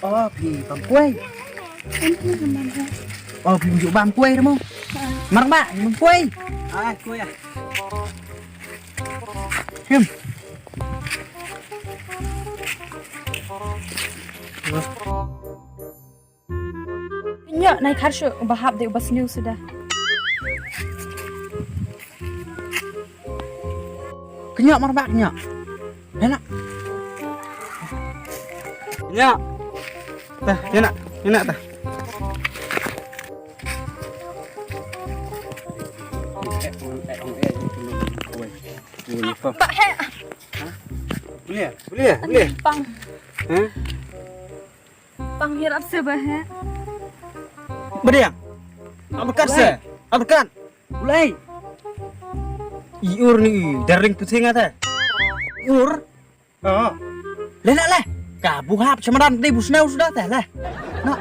Oh, pi bang kue. Ini gimana? Oh, pi unjuk bang kue kamu. Marang ba, bang kue. Ah, kue ya. Him. Nya naik harsho bahap deh ubas new sudah. Kenyak marang ba kenyak. Enak. Ya. Tah, enak tah. Pak he. Boleh. Pang Hah? pang hirap sebah he. Beriang. Abakat se. Abakat. Mulai. Iur ni, daring pusing ata. Ur. Oh. Lenak lah. Kabu hap cemaran deh busnau sudah teh lah. Nak.